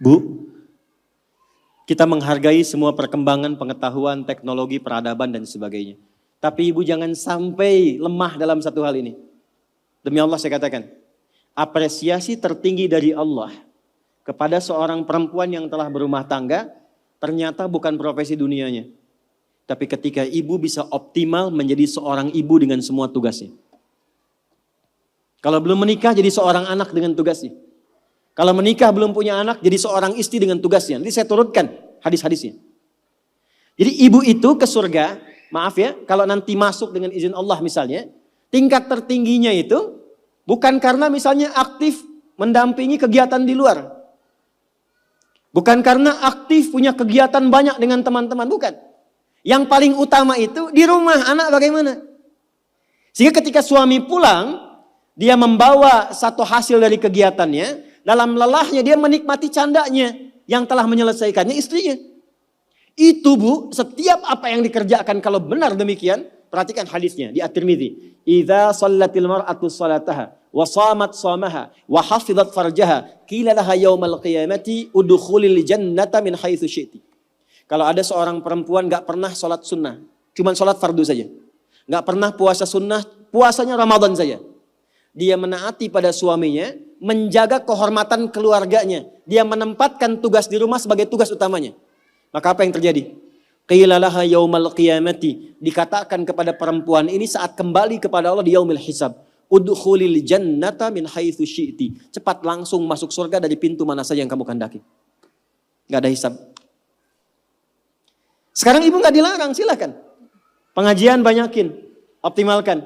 Bu, kita menghargai semua perkembangan pengetahuan, teknologi, peradaban dan sebagainya. Tapi ibu jangan sampai lemah dalam satu hal ini. Demi Allah saya katakan, apresiasi tertinggi dari Allah kepada seorang perempuan yang telah berumah tangga, ternyata bukan profesi dunianya. Tapi ketika ibu bisa optimal menjadi seorang ibu dengan semua tugasnya. Kalau belum menikah jadi seorang anak dengan tugasnya. Kalau menikah belum punya anak jadi seorang istri dengan tugasnya. Nanti saya turutkan hadis-hadisnya. Jadi ibu itu ke surga, maaf ya, kalau nanti masuk dengan izin Allah misalnya, tingkat tertingginya itu bukan karena misalnya aktif mendampingi kegiatan di luar. Bukan karena aktif punya kegiatan banyak dengan teman-teman, bukan. Yang paling utama itu di rumah, anak bagaimana? Sehingga ketika suami pulang, dia membawa satu hasil dari kegiatannya, dalam lelahnya dia menikmati candanya yang telah menyelesaikannya istrinya. Itu bu, setiap apa yang dikerjakan kalau benar demikian, perhatikan hadisnya di At-Tirmidzi. Idza shallatil mar'atu shalataha wa shamat shamaha wa hafizat farjaha qila laha yaumal qiyamati udkhulil jannata min haitsu syi'ti. Kalau ada seorang perempuan gak pernah sholat sunnah, cuman sholat fardu saja. Gak pernah puasa sunnah, puasanya Ramadan saja. Dia menaati pada suaminya, menjaga kehormatan keluarganya. Dia menempatkan tugas di rumah sebagai tugas utamanya. Maka apa yang terjadi? Qila laha yaumal qiyamati, dikatakan kepada perempuan ini saat kembali kepada Allah di yaumil hisab, udkhulil jannata min haitsu syi'ti. Cepat langsung masuk surga dari pintu mana saja yang kamu kehendaki. Enggak ada hisab. Sekarang ibu enggak dilarang, silakan. Pengajian banyakin, optimalkan.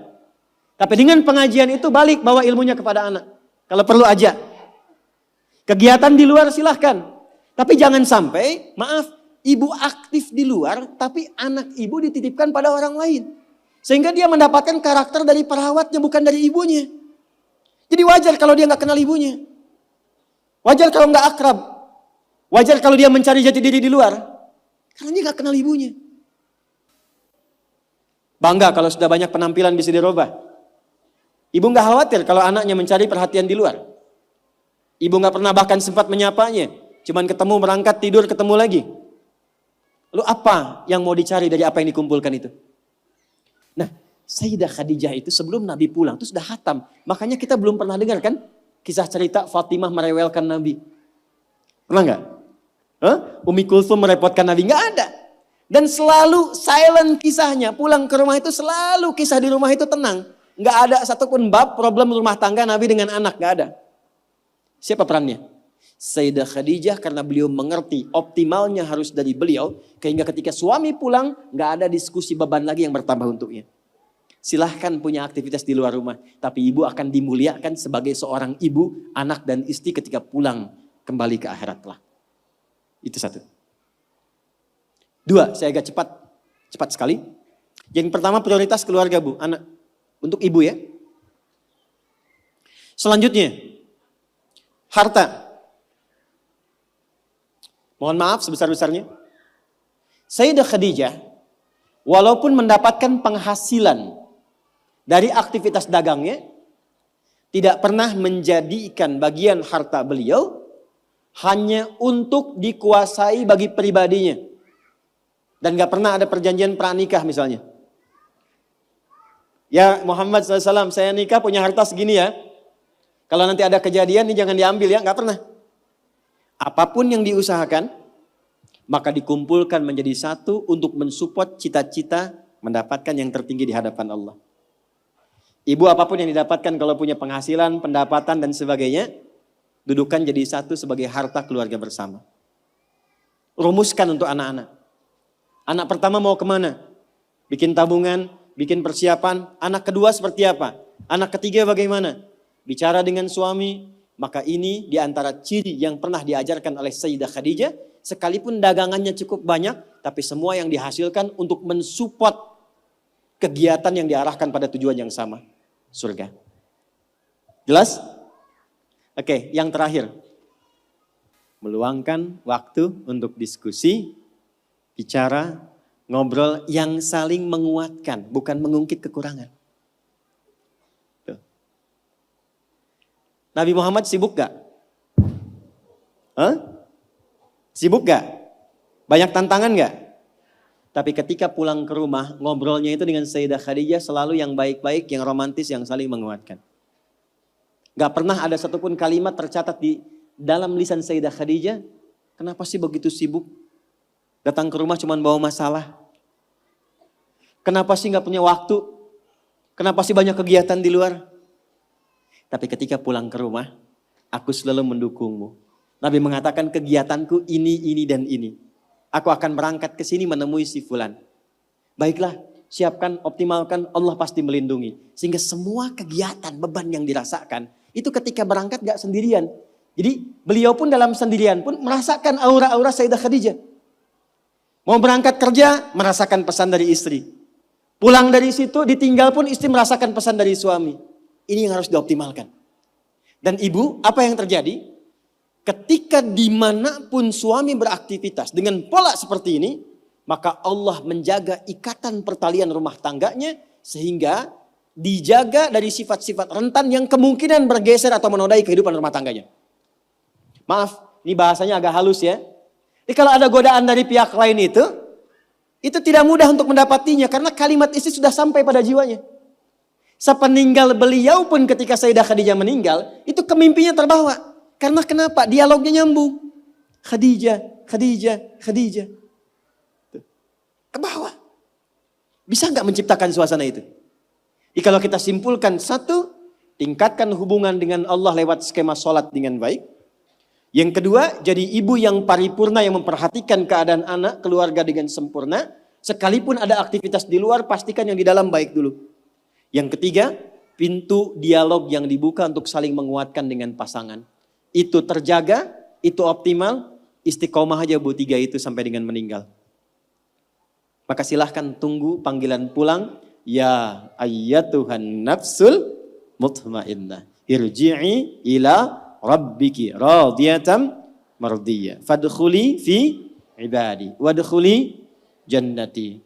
Tapi dengan pengajian itu balik bawa ilmunya kepada anak. Kalau perlu aja. Kegiatan di luar silahkan. Tapi jangan sampai, maaf, ibu aktif di luar, tapi anak ibu dititipkan pada orang lain. Sehingga dia mendapatkan karakter dari perawatnya, bukan dari ibunya. Jadi wajar kalau dia nggak kenal ibunya. Wajar kalau nggak akrab. Wajar kalau dia mencari jati diri di luar. Karena dia nggak kenal ibunya. Bangga kalau sudah banyak penampilan bisa dirubah. Ibu nggak khawatir kalau anaknya mencari perhatian di luar. Ibu nggak pernah bahkan sempat menyapanya. Cuman ketemu, berangkat, tidur, ketemu lagi. Lalu apa yang mau dicari dari apa yang dikumpulkan itu? Nah, Sayyidah Khadijah itu sebelum Nabi pulang itu sudah khatam. Makanya kita belum pernah dengar kan kisah cerita Fatimah merewelkan Nabi. Pernah nggak? Umi Kulsum merepotkan Nabi? Nggak ada. Dan selalu silent kisahnya. Pulang ke rumah itu selalu kisah di rumah itu tenang. Nggak ada satupun bab problem rumah tangga Nabi dengan anak. Nggak ada. Siapa perannya? Sayyidah Khadijah, karena beliau mengerti optimalnya harus dari beliau. Sehingga ketika suami pulang nggak ada diskusi beban lagi yang bertambah untuknya. Silahkan punya aktivitas di luar rumah. Tapi ibu akan dimuliakan sebagai seorang ibu, anak dan istri ketika pulang kembali ke akhirat lah. Itu satu. Dua, saya agak cepat sekali. Yang pertama prioritas keluarga bu, anak. Untuk ibu ya. Selanjutnya, harta. Mohon maaf sebesar-besarnya. Sayyidah Khadijah, walaupun mendapatkan penghasilan dari aktivitas dagangnya, tidak pernah menjadikan bagian harta beliau hanya untuk dikuasai bagi pribadinya. Dan gak pernah ada perjanjian pranikah misalnya. Ya Muhammad SAW, saya nikah punya harta segini ya. Kalau nanti ada kejadian ini jangan diambil ya, gak pernah. Apapun yang diusahakan, maka dikumpulkan menjadi satu untuk mensupport cita-cita mendapatkan yang tertinggi di hadapan Allah. Ibu apapun yang didapatkan kalau punya penghasilan, pendapatan dan sebagainya, dudukan jadi satu sebagai harta keluarga bersama. Rumuskan untuk anak-anak. Anak pertama mau kemana? Bikin tabungan, bikin persiapan. Anak kedua seperti apa? Anak ketiga bagaimana? Bicara dengan suami. Maka ini diantara ciri yang pernah diajarkan oleh Sayyidah Khadijah. Sekalipun dagangannya cukup banyak, tapi semua yang dihasilkan untuk mensupport kegiatan yang diarahkan pada tujuan yang sama. Surga. Jelas? Oke, yang terakhir. Meluangkan waktu untuk diskusi, bicara, ngobrol yang saling menguatkan, bukan mengungkit kekurangan. Tuh. Nabi Muhammad sibuk gak? Sibuk gak? Banyak tantangan gak? Tapi ketika pulang ke rumah, ngobrolnya itu dengan Sayyidah Khadijah selalu yang baik-baik, yang romantis, yang saling menguatkan. Gak pernah ada satupun kalimat tercatat di dalam lisan Sayyidah Khadijah, kenapa sih begitu sibuk? Datang ke rumah cuma bawa masalah. Kenapa sih gak punya waktu? Kenapa sih banyak kegiatan di luar? Tapi ketika pulang ke rumah, aku selalu mendukungmu. Nabi mengatakan kegiatanku ini, dan ini. Aku akan berangkat ke sini menemui si fulan. Baiklah, siapkan, optimalkan, Allah pasti melindungi. Sehingga semua kegiatan, beban yang dirasakan, itu ketika berangkat gak sendirian. Jadi beliau pun dalam sendirian pun merasakan aura-aura Sayyidah Khadijah. Mau berangkat kerja, merasakan pesan dari istri. Pulang dari situ, ditinggal pun istri merasakan pesan dari suami. Ini yang harus dioptimalkan. Dan ibu, apa yang terjadi? Ketika dimanapun suami beraktivitas dengan pola seperti ini, maka Allah menjaga ikatan pertalian rumah tangganya sehingga dijaga dari sifat-sifat rentan yang kemungkinan bergeser atau menodai kehidupan rumah tangganya. Maaf, ini bahasanya agak halus ya. Jadi kalau ada godaan dari pihak lain itu tidak mudah untuk mendapatinya karena kalimat istri sudah sampai pada jiwanya. Sepeninggal beliau pun ketika Sayyidah Khadijah meninggal, itu kemimpinya terbawa. Karena kenapa? Dialognya nyambung. Khadijah. Ke bawah. Bisa nggak menciptakan suasana itu? Jadi kalau kita simpulkan satu, tingkatkan hubungan dengan Allah lewat skema sholat dengan baik. Yang kedua, jadi ibu yang paripurna yang memperhatikan keadaan anak, keluarga dengan sempurna. Sekalipun ada aktivitas di luar, pastikan yang di dalam baik dulu. Yang ketiga, pintu dialog yang dibuka untuk saling menguatkan dengan pasangan. Itu terjaga, itu optimal, istiqomah aja Bu 3 itu sampai dengan meninggal. Maka silahkan tunggu panggilan pulang. Ya ayyatuhan nafsul mutmainnah. Irji'i ila rabbiki radiyatan mardiyah. Fadkhuli fi ibadi. Wadkhuli jannati.